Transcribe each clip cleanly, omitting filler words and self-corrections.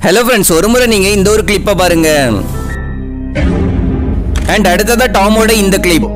Hello friends, ஒரு முறை நீங்க இந்த ஒரு கிளிப்பை பாருங்க. அண்ட் அடுத்ததா டாமோட இந்த கிளிப்.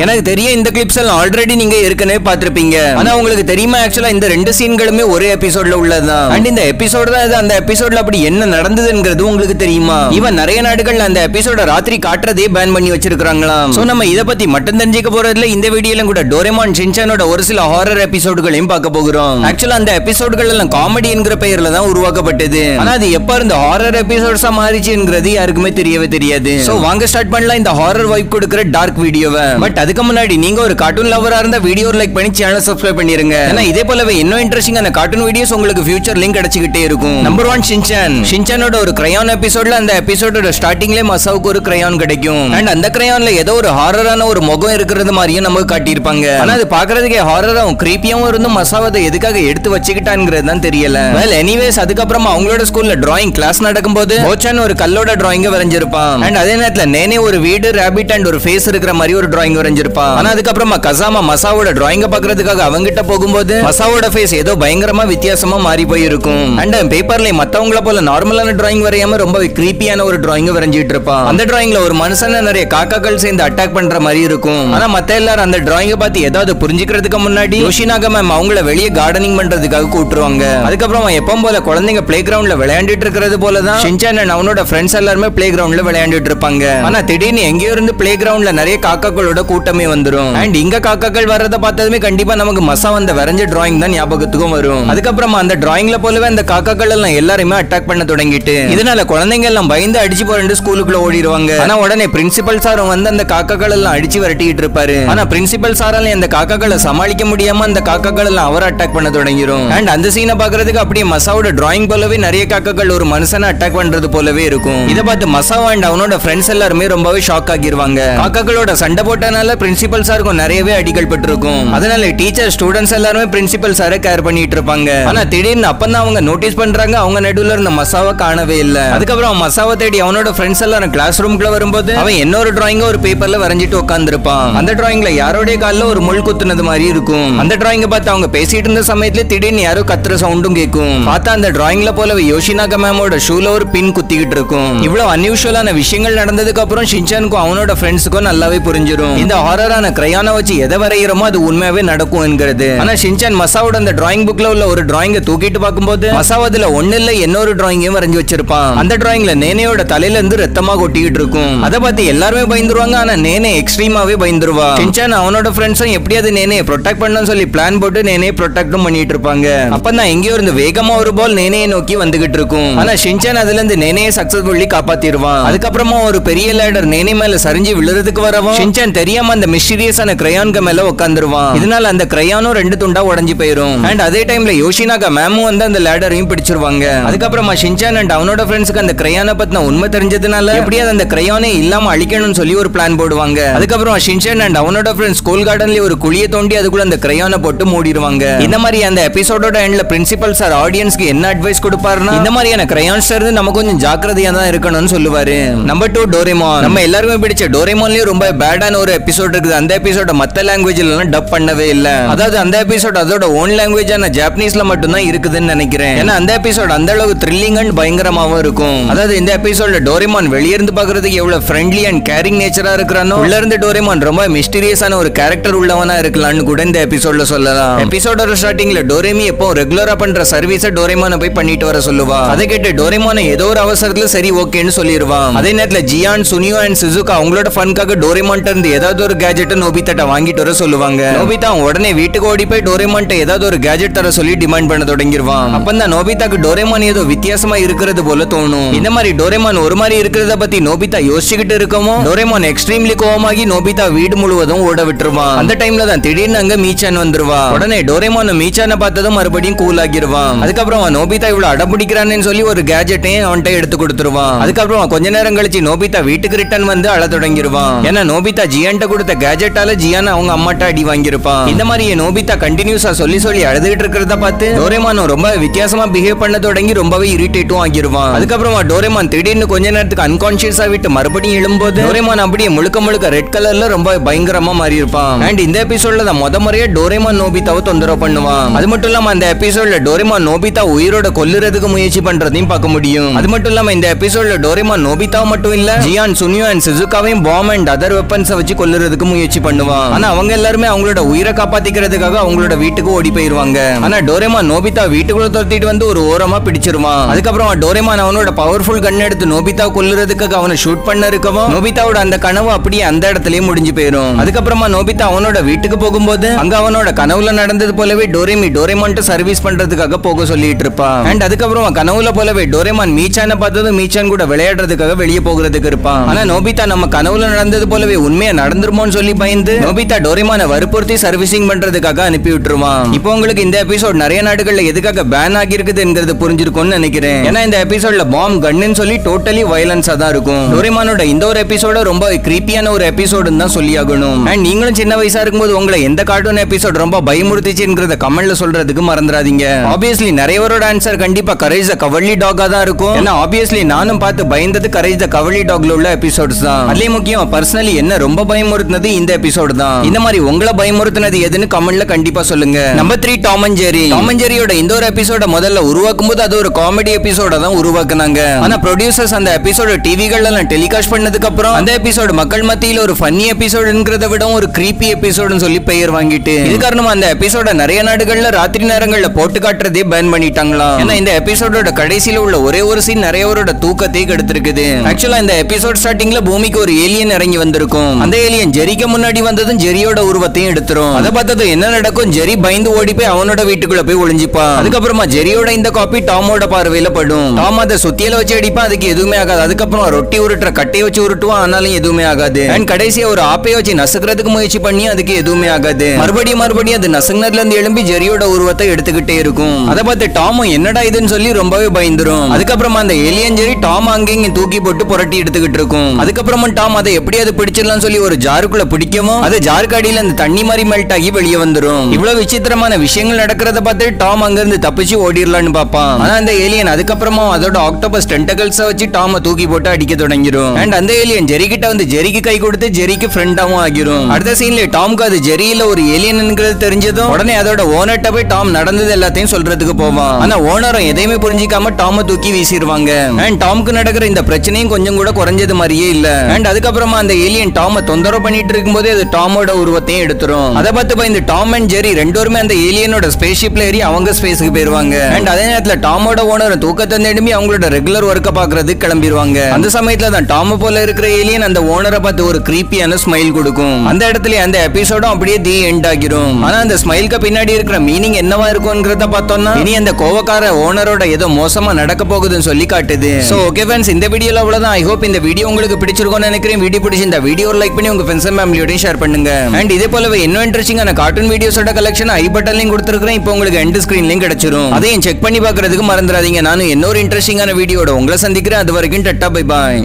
எனக்கு தெரியும் இந்த கிளிப்ஸ் எல்லாம் ஆல்ரெடி நீங்க ஏற்கனவே பார்த்திருப்பீங்க. ஆனா உங்களுக்கு தெரியுமா, ஆக்சுவலா இந்த ரெண்டு சீன்களுமே ஒரே எபிசோட்ல உள்ளதுதான். அண்ட் இந்த எபிசோட் தான் இது. அந்த எபிசோட்ல அப்படி என்ன நடந்ததுங்கிறது உங்களுக்கு தெரியுமா? இவன் நிறைய நாடுகள்ல அந்த எபிசோட ராத்திரி காட்டுறதே பேன் பண்ணி வச்சிருக்காங்களாம். சோ நம்ம இத பத்தி மட்டும் தெரிஞ்சுக்க போறதுல இந்த வீடியோல கூட டோரேமான் ஷின்சானோட ஒரு சில ஹாரர் எபிசோடுகளையும் பார்க்க போகிறோம். ஆக்சுவலா அந்த எபிசோடுகள் எல்லாம் காமெடி என்கிற பெயர்ல தான் உருவாக்கப்பட்டது. ஆனா அது எப்ப இருந்து ஹாரர் எபிசோட்ஸா மாறிச்சுங்கிறது யாருக்குமே தெரியவே தெரியாது. சோ வாங்க ஸ்டார்ட் பண்ணலாம் இந்த ஹாரர் வைப் கொடுக்கிற டார்க் வீடியோவை. பட் அதுக்கு முன்னாடி நீங்க ஒரு கார்ட்டூன் லவரா இருந்தா வீடியோ லைக் பண்ணி சேனலை சப்ஸ்கிரைப் பண்ணிருங்க. ஏன்னா இதே போலவே இன்னும் இன்ட்ரெஸ்டிங்கான கார்ட்டூன் வீடியோஸ் உங்களுக்கு ஃபியூச்சர் லிங்க் கிடைச்சிட்டே இருக்கும். Number 1 Shinchan. ஷின்சானோட ஒரு கிரையான் எபிசோட்ல அந்த எபிசோடோட ஸ்டார்டிங்ல மசாவுக்கு ஒரு கிரையான் கிடைக்கும். அண்ட் அந்த கிரையான்ல ஏதோ ஒரு ஹாரரான ஒரு முகம் இருக்கிறது மாதிரியும் நமக்கு காட்டியிருப்பாங்க. ஆனா அது பாக்குறதுக்கே ஹாரராவும் கிரீப்பியாவும் இருந்தும் மசாவதை எதுக்காக எடுத்து வச்சுக்கிட்டாங்கிறது தான் தெரியல. வெல் எனிவேஸ், அதுக்கப்புறமா அவங்களோட ஸ்கூல்ல டிராயிங் கிளாஸ் நடக்கும்போது போச்சான் ஒரு கல்லோட டிராயிங்க வரைஞ்சிருப்பான். அண்ட் அதே நேரத்துல நேனே ஒரு வீடு, ராபிட் அண்ட் ஒரு ஃபேஸ் இருக்கிற மாதிரி ஒரு டிராயிங் வரைஞ்சிருப்பான். ஆனா அதுக்கப்புறமா கசாமா மசாவோட டிராயிங்க பாக்குறதுக்காக அவங்கிட்ட போகும்போது மசாவோட ஃபேஸ் ஏதோ பயங்கரமா வித்தியாசமா மாறி போயிருக்கும். அண்ட் பேப்பர்ல மத்தவங்கள போல நார்மலான டிராயிங் வரையாம ரொம்ப கிரீப்பியான ஒரு டிராயிங்க வரைஞ்சிட்டு இருப்பான். அந்த டிராயிங்ல ஒரு மனுஷன நிறைய காக்காக்கள் சேர்ந்து அட்டாக் பண்ற மாதிரி இருக்கும். ஆனா மத்த எல்லாரும் அந்த டிராயிங்க பார்த்து ஏதாவது புரிஞ்சுக்கிறதுக்கு முன்னாடி யோஷினாகா மேம் அவங்கள வெளியே கார்டனிங் பண்றதுக்காக கூட்டுருவாங்க. அதுக்கப்புறமா எப்பவும் போல குழந்தைங்க பிளே கிரவுண்ட்ல விளையாண்டுட்டு இருக்கிறது போலதான் ஷின்சான் அண்ட் அவனோட ஃப்ரெண்ட்ஸ் எல்லாருமே பிளே கிரவுண்ட்ல விளையாண்டுட்டு இருப்பாங்க. ஆனா திடீர்னு எங்கேயோ இருந்து பிளே கிரவுண்ட்ல நிறைய காக்காக்களோட கூட்டமே வந்துரும். அண்ட் இங்க காக்காக்கள் வர்றத பார்த்ததுமே கண்டிப்பா நமக்கு மசா வந்த வரைஞ்ச டிராயிங் தான் ஞாபகத்துக்கும் வரும். அதுக்கப்புறமா அந்த டிராயிங்ல போலவே அந்த காக்காக்கள் எல்லாம் எல்லாருமே அட்டாக் பண்ண தொடங்கிட்டு இதனால குழந்தைங்க எல்லாம் பயந்து அடிச்சு போறேன் ஸ்கூலுக்குள்ள ஓடிடுவாங்க. ஆனா உடனே பிரின்சிபல் சாரும் வந்து அந்த காக்காக்கள் எல்லாம் அடிச்சு விரட்டிட்டு இருப்பாரு. ஆனா பிரின்சிபல் சாரால அந்த காக்காக்களை சமாளிக்க முடியாம அந்த காக்காக்கள் எல்லாம் அவர் அட்டாக் பண்ண தொடங்கிரும். அண்ட் அந்த சீனை பாக்குறதுக்கு அப்படியே மசாவோட டிராயிங் போலவே நிறைய காக்காக்கள் ஒரு மனுஷனை அட்டாக் பண்றது போலவே இருக்கும். இத பார்த்து மசா அண்ட் அவனோட ஃப்ரெண்ட்ஸ் எல்லாருமே ரொம்பவே ஷாக் ஆகிருவாங்க. காக்காக்களோட சண்டை போட்டனால பிரின்சிபல் சாருக்கும் நிறையவே அடிகள் பட்டிருக்கும். அதனால டீச்சர் ஸ்டூடெண்ட்ஸ் எல்லாரும் பிரின்சிபல் சாரை கேர் பண்ணிட்டு இருப்பாங்க. ஆனா திடீர்னு அப்பதான் அவங்க நோட்டீஸ் பண்றாங்க அவங்க நடுவுல இருந்த மசாவை காணவே இல்ல. அதுக்கப்புறம் மசாவை தேடி அவனோட ஃப்ரெண்ட்ஸ் எல்லாரும் கிளாஸ் ரூம்குள்ள வரும்போது அவன் இன்னொரு டிராயிங்க ஒரு பேப்பர்ல வரைஞ்சிட்டு உட்கார்ந்திருப்பான். அந்த டிராயிங்ல யாரோட கால்ல ஒரு முள் குத்துனது மாதிரி இருக்கும். அந்த டிராயிங்க பார்த்து அவங்க பேசிட்டு இருந்த சமயத்துல திடீர்னு யாரோ கத்துற சவுண்டும் கேட்கும். பார்த்தா அந்த டிராயிங்ல போலவே யோஷினாகா மேமோட ஷூல ஒரு பின் குத்திக்கிட்டு இருக்கும். இவ்வளவு அன்யூஷுவலான விஷயங்கள் நடந்ததுக்கு அப்புறம் ஷின்சானுக்கும் அவனோட ஃப்ரெண்ட்ஸுக்கும் நல்லாவே புரிஞ்சிடும் இந்த ஹாரரான கிரையானை வச்சு எதை வரைகிறோமோ அது உண்மையாவே நடக்கும் என்கிறது. ஆனா ஷின்சான் மசாவோட அந்த டிராயிங் புக்ல உள்ள ஒரு டிராயிங்க தூக்கிட்டு பார்க்கும்போது மசாவதுல ஒண்ணு இல்ல இன்னொரு டிராயிங்கையும் வரைஞ்சு வச்சிருப்பான். அந்த டிராயிங்ல நேனையோட தலையில இருந்து ரத்தமா கொட்டிக்கிட்டு இருக்கும். அதை பார்த்து எல்லாருமே பயந்துருவாங்க. ஆனா நேனே எக்ஸ்ட்ரீமாவே பயந்துருவா. ஷின்சான் அவனோட ஃப்ரெண்ட்ஸும் எப்படியாவது நேனையை ப்ரொடெக்ட் பண்ணணும்னு சொல்லி பிளான் போட்டு நேனையை ப்ரொடெக்டும் பண்ணிட்டு இருப்பாங்க. அப்பதான் எங்கேயோ இருந்து வேகமா ஒரு பால் நேனையை நோக்கி வந்துகிட்டு இருக்கும். ஆனா ஷின்சான் அதுல இருந்து நேனையை சக்சஸ்ஃபுல்லி காப்பாத்திடுவான். அதுக்கப்புறமா ஒரு பெரிய லேடர் நேனை மேல சரிஞ்சு விழுறதுக்கு வரவும் ஷின்சான் தெரியாம அந்த மிஸ்டீரியஸான கிரையான்க மேல உட்கார்ந்துருவான். இதனால அந்த கிரையானும் ரெண்டு துண்டா உடைஞ்சு போயிரும். அண்ட் அதே டைம்ல யோஷினாகா மேமும் வந்து அந்த லேடரையும் பிடிச்சிருவாங்க. அதுக்கப்புறமா ஷின்சான் அண்ட் அவனோட ஃப்ரெண்ட்ஸ்க்கு அந்த கிரையானை பத்தின உண்மை தெரிஞ்சதுனால எப்படியாவது அந்த கிரையானே இல்லாம அழிக்கணும்னு சொல்லி ஒரு பிளான் போடுவாங்க. அதுக்கப்புறம் ஷின்சான் அண்ட் அவனோட ஃப்ரெண்ட்ஸ் ஸ்கூல் கார்டன்ல ஒரு குழியை தோண்டி அதுக்குள்ள அந்த கிரையானை போட்டு மூடிடுவாங்க. இந்த மாதிரி அந்த எபிசோடோட எண்ட்ல பிரின்சிபல் சார் ஆடியன்ஸ்க்கு என்ன அட்வைஸ் கொடுப்பாருன்னா இந்த மாதிரியான கிரையான்ஸ் இருந்து நம்ம கொஞ்சம் ஜாக்கிரதையா தான் இருக்கணும்னு சொல்லுவாரு. Number 2 Doraemon. நம்ம எல்லாருமே பிடிச்ச டோரேமான்லயே ரொம்ப பேடான ஒரு எபிசோட் இருக்குது. அந்த எபிசோட மத்த லாங்குவேஜ்ல எல்லாம் டப் பண்ணவே இல்ல. அதாவது அந்த எபிசோட் அதோட ஓன் லாங்குவேஜான ஜாப்பனீஸ்ல மட்டும் தான் இருக்குதுன்னு நினைக்கிறேன். ஏன்னா அந்த எபிசோட் அந்த அளவுக்கு த்ரில்லிங் அண்ட் பயங்கரமாவும் இருக்கும். அதாவது இந்த எபிசோட்ல டோரேமான் வெளிய இருந்து பாக்குறதுக்கு எவ்வளவு ஃப்ரெண்ட்லி அண்ட் கேரிங் நேச்சரா இருக்கிறானோ உள்ள இருந்து டோரேமான் ரொம்ப மிஸ்டீரியஸான ஒரு கேரக்டர் உள்ளவனா இருக்கலாம்னு கூட இந்த எபிசோட்ல சொல்லலாம். எபிசோடோட ஸ்டார்டிங்ல டோரேமி எப்போ ரெகுலரா பண்ற சர்வீஸை டோரேமானை போய் பண்ணிட்டு வர சொல்லுவா. அதை கேட்டு டோரேமானை ஏதோ ஒரு அவசரத்துல சரி ஓகேன்னு சொல்லிடுவான். அதே நேரத்துல ஜியான், சுனியோ அண்ட் சுசுகா அவங்களோட ஃபன்காக டோரேமான்ட்ட இருந்து ஏதாவது ஒரு கேஜெட் நோபிதாட்ட வாங்கிட்டு வர சொல்லுவாங்க. நோபிதா உடனே வீட்டுக்கு ஓடி போய் டோரேமான்ட்ட ஏதாவது ஒரு கேஜெட் தர சொல்லி டிமாண்ட் பண்ண தொடங்கிடுவான். அப்பதான் நோபிதாக்கு டோரேமான் ஏதோ வித்தியாசமா இருக்கிறது போல தோணும். இந்த மாதிரி டோரேமான் ஒரு மாதிரி இருக்கிறத பத்தி நோபிதா யோசிச்சுக்கிட்டு இருக்கவும் டோரேமான் எக்ஸ்ட்ரீம்லி கோவமாகி நோபிதா வீடு முழுவதும் ஓட விட்டுருவான். அந்த டைம்ல தான் திடீர்னு அங்க மீச்சான் வந்துருவா. உடனே டோரேமான் மீச்சான பார்த்ததும் மறுபடியும் கூல் ஆகிருவான். அதுக்கப்புறம் நோபிதா இவ்வளவு அடம்பிடிக்கிறான்னு சொல்லி ஒரு கேஜெட்டையும் அவன்கிட்ட எடுத்து கொடுத்துருவான். அதுக்கப்புறம் கொஞ்ச நேரம் கழிச்சு நோபிதா வீட்டுக்கு ரிட்டர்ன் வந்து அழ தொடங்கிருவான். ஏன்னா நோபிதா ஜியான்ட்ட கொடுத்த கேஜெட்டால ஜியான் அவங்க அம்மாட்ட அடி வாங்கியிருப்பான். இந்த மாதிரி நோபிதா கண்டினியூஸா சொல்லி சொல்லி அழுதுகிட்டு இருக்கிறத பார்த்து டோரேமான் ரொம்ப வித்தியாசமா பிஹேவ் பண்ண தொடங்கி ரொம்பவே இரிட்டேட்டும் ஆகிருவான். அதுக்கப்புறமா டோரேமான் திடீர்னு கொஞ்ச நேரத்துக்கு அன்கான்சியஸா விட்டு மறுபடியும் எழும்போது டோரேமான் அப்படியே முழுக்க முழுக்க ரெட் கலர்ல ரொம்ப பயங்கரமா மாறி இருப்பான். அண்ட் இந்த எபிசோட்ல தான் முறையா டோரேமான் நோபிதாவை தொந்தரவு பண்ணுவான். அது மட்டும் இல்லாம அந்த எபிசோட்ல டோரேமான் நோபிதா உயிரோட கொல்லுறதுக்கு முயற்சி பண்றதையும் பார்க்க முடியும். அது மட்டும் இல்லாம இந்த எபிசோட்ல டோரேமான் நோபிதாவை மட்டும் இல்ல ஜியான், சுனியோ அண்ட் சிசுகாவையும் பாம் அண்ட் அதர் வெப்பன்ஸ் வச்சு கொல்லுறதுக்கு முயற்சி பண்ணுவான். ஆனா அவங்க எல்லாருமே அவங்களோட உயிரை காப்பாத்திக்கிறதுக்காக அவங்களோட வீட்டுக்கு ஓடி போயிருவாங்க. ஆனா டோரேமான் நோபிதா வீட்டுக்குள்ள துரத்திட்டு வந்து ஒரு ஓரமா பிடிச்சிருவான். அதுக்கப்புறம் டோரேமான் அவனோட பவர்ஃபுல் கன் எடுத்து நோபிதா கொல்லுறதுக்காக அவனை ஷூட் பண்ண இருக்கவும் நோபிதாவோட அந்த கனவு அப்படியே அந்த இடத்துலயே முடிஞ்சு போயிடும். அதுக்கப்புறமா நோபிதா அவனோட வீட்டுக்கு போகும்போது அங்க அவனோட கனவுல நடந்தது போலவே டோரேமான் சர்வீஸ் பண்றதுக்காக போக சொல்லிட்டு இருப்பான். அண்ட் அதுக்கப்புறமா கனவுல போலவே டோரேமான் மீச்சான பார்த்தது மீச்சான் கூட விளையாடுறதுக்காக வெளியே போகிறதுக்கு இருப்பான். ஆனா நோபிதா நம்ம கனவுல நடந்தது போலவே உண்மையா நடந்துருமோன்னு சொல்லி பயந்து நோபிதா டோரேமான வற்புறுத்தி சர்வீசிங் பண்றதுக்காக அனுப்பி விட்டுருவான். இப்போ உங்களுக்கு இந்த எபிசோட் நிறைய நாடுகள்ல எதுக்காக பேன் ஆகி இருக்குதுங்கிறது புரிஞ்சிருக்கும்னு நினைக்கிறேன். ஏன்னா இந்த எபிசோட்ல பாம் கன்னு சொல்லி டோட்டலி வயலன்ஸா தான் இருக்கும். டோரேமானோட இந்த ஒரு எபிசோட ரொம்ப கிரீப்பியான ஒரு எபிசோடுன்னு தான் சொல்லி ஆகணும். அண்ட் நீங்களும் சின்ன வயசா இருக்கும்போது உங்களை எந்த கார்ட்டூன் எபிசோட் ரொம்ப பயமுறுத்திச்சுங்கிறத கமெண்ட்ல சொல்றதுக்கு மறந்துடாதீங்க. ஆப்வியஸ்லி நிறையவரோட ஆன்சர் கண்டிப்பா கரேஜ் த கவர்லி டாகா தான் இருக்கும். ஏன்னா ஆப்வியஸ்லி நானும் பார்த்து பயந்தது கரேஜ் த கவர்லி டாக்ல உள்ள எபிசோட்ஸ் தான். அதுலயே முக்கியம் பர்சனலி என்ன ரொம்ப பயமுறுத்தினது இந்த எபிசோடு தான். இந்த மாதிரி உங்களை பயமுறுத்தினது எதுன்னு கமெண்ட்ல கண்டிப்பா சொல்லுங்க. Number 3 Tom and Jerry. Tom and ஜெர்ரியோட இந்த ஒரு எபிசோட முதல்ல உருவாக்கும் போது அது ஒரு காமெடி எபிசோட தான் உருவாக்குனாங்க. ஆனா ப்ரொடியூசர்ஸ் அந்த எபிசோட டிவிகள்ல எல்லாம் டெலிகாஸ்ட் பண்ணதுக்கு அப்புறம் அந்த எபிசோடு மக்கள் மத்தியில ஒரு ஃபன்னி எபிசோடுங்கிறத விட ஒரு கிரீப்பி எபிசோடுன்னு சொல்லி பெயர் வாங்கிட்டு இது காரணமா அந்த எபிசோட நிறைய நாடுகள்ல ராத்திரி நேரங்கள்ல போட்டு காட்டுறதே பேன் பண்ணிட்டாங்களாம். ஏன்னா இந்த எபிசோடோட கடைசியில உள்ள ஒரே ஒரு சீன் நிறையவரோட தூக்கத்தை கெடுத்திருக்குது. ஆக்சுவலா இந்த எபிசோட் ஸ்டார்டிங்ல பூமிக்கு ஒரு ஏலியன் இறங்கி வந்திருக்கும். அந்த ஏலியன் ஜெரிக்கு முன்னாடி வந்ததும் ஜெரியோட உருவத்தையும் எடுத்துரும். அதை பார்த்தது என்ன நடக்கும், ஜெரி பயந்து ஓடி போய் அவனோட வீட்டுக்குள்ள போய் ஒளிஞ்சிப்பா. அதுக்கப்புறமா ஜெரியோட இந்த காப்பி டாமோட பார்வையில படும். டாம் அதை சுத்தியில வச்சு அடிப்பான், அதுக்கு எதுவுமே ஆகாது. அதுக்கப்புறம் ரொட்டி உருட்டுற கட்டையை வச்சு உருட்டுவான், ஆனாலும் எதுவுமே ஆகாது. அண்ட் கடைசியா ஒரு ஆப்பையை வச்சு நசுக்கிறதுக்கு முயற்சி பண்ணி அதுக்கு எதுவுமே ஆகாது. மறுபடியும் அது நசுங்கினதுல இருந்து எழும்பி ஜெரியோட உருவத்தை எடுத்துக்கிட்டே இருக்கும். அதை பார்த்து டாமும் என்னடா இதுன்னு சொல்லி ரொம்பவே பயந்துரும். அதுக்கப்புறமா அந்த ஏலியன் ஜெரி டாம் அங்கேயும் தூக்கி போட்டு புரட்டி எடுத்துக்கிட்டு இருக்கும். அதுக்கப்புறமா டாம் அதை எப்படியாவது பிடிச்சிடலாம் சொல்லி ஒரு ஜாருக்குள்ள பிடிக்கவும் அது ஜாருக்கு அடியில அந்த தண்ணி மாதிரி மெல்ட் ஆகி வெளியே வந்துரும். இவ்வளவு விசித்திரமான விஷயங்கள் நடக்கிறத பார்த்து டாம் அங்கிருந்து தப்பிச்சு ஓடிடலான்னு பாப்பான். ஆனா அந்த ஏலியன் அதுக்கப்புறமா அதோட ஆக்டோபஸ் டென்டகல்ஸ் வச்சு டாம தூக்கி போட்டு அடிக்க தொடங்கிரும். அண்ட் அந்த ஏலியன் ஜெரி கிட்ட வந்து ஜெரிக்கு கை கொடுத்து ஜெரிக்கு ஃப்ரெண்டாவும் ஆகிரும். அடுத்த சீன்ல டாம்க்கு அது ஜெரியில ஒரு ஏலியன்ங்கிறது தெரிஞ்சதும் உடனே அதோட ஓனர்ட்ட போய் டாம் நடந்தது எல்லாத்தையும் சொல்றதுக்கு போவான். ஆனா ஓனரும் எதையுமே புரிஞ்சிக்காம டாம தூக்கி வீசிடுவாங்க. அண்ட் டாம்க்கு நடக்கிற இந்த பிரச்சனையும் கொஞ்சம் கூட குறைஞ்சது மாதிரியே இல்ல. அண்ட் அதுக்கப்புறமா அந்த ஏலியன் டாம தொந்தரவு பண்ணிட்டு இருக்கும்போது அது டாமோட உருவத்தையும் எடுத்துரும். அதை பார்த்து இந்த டாம் அண்ட் ஜெரி ரெண்டோருமே அந்த ஏலியனோட ஸ்பேஸ் ஷிப்ல ஏறி அவங்க ஸ்பேஸ்க்கு போயிருவாங்க. அண்ட் அதே நேரத்துல டாமோட ஓனர் தூக்கத்தை நெடுமி அவங்களோட ரெகுலர் ஒர்க்க பாக்குறதுக்கு கிளம்பிடுவாங்க. அந்த சமயத்துல தான் டாம போல இருக்கிற ஏலியன் அந்த ஓனரை பார்த்து ஒரு கிரீப்பியான ஸ்மைல் கொடுக்கும். அந்த இடத்துல அந்த எபிசோடும் அப்படியே தி எண்ட் ஆகிரும். ஆனா அந்த ஸ்மைலுக்கு பின்னாடி இருக்கிற மீனிங் என்னவா இருக்கும்ங்கறத பார்த்தோம்னா இனி அந்த கோவக்கார ஓனரோட ஏதோ மோசமா நடக்க போகுதுன்னு சொல்லி காட்டுது. சோ ஓகே फ्रेंड्स, இந்த வீடியோல அவ்வளவுதான். ஐ ஹோப் இந்த வீடியோ உங்களுக்கு பிடிச்சிருக்கும்னு நினைக்கிறேன். வீடியோ பிடிச்சி இந்த வீடியோ லைக் பண்ணி உங்க ஃப்ரெண்ட்ஸ் அண்ட் ஃபேமிலியோட ஷேர் பண்ணுங்க. அண்ட் இதே போலவே இன்னும் இன்ட்ரெஸ்டிங்கான கார்ட்டூன் வீடியோஸோட கலெக்ஷன் ஐ பட்டன் லிங்க் கொடுத்திருக்கேன். இப்போ உங்களுக்கு எண்ட் ஸ்கிரீன் லிங்க் கிடைச்சிரும். அதையும் செக் பண்ணி பார்க்கிறதுக்கு மறந்துடாதீங்க. நானும் இன்னொரு இன்ட்ரெஸ்டிங்கான வீடியோட உங்களை சந்திக்கிறேன். அது வரைக்கும் டட்டா பை பாய்.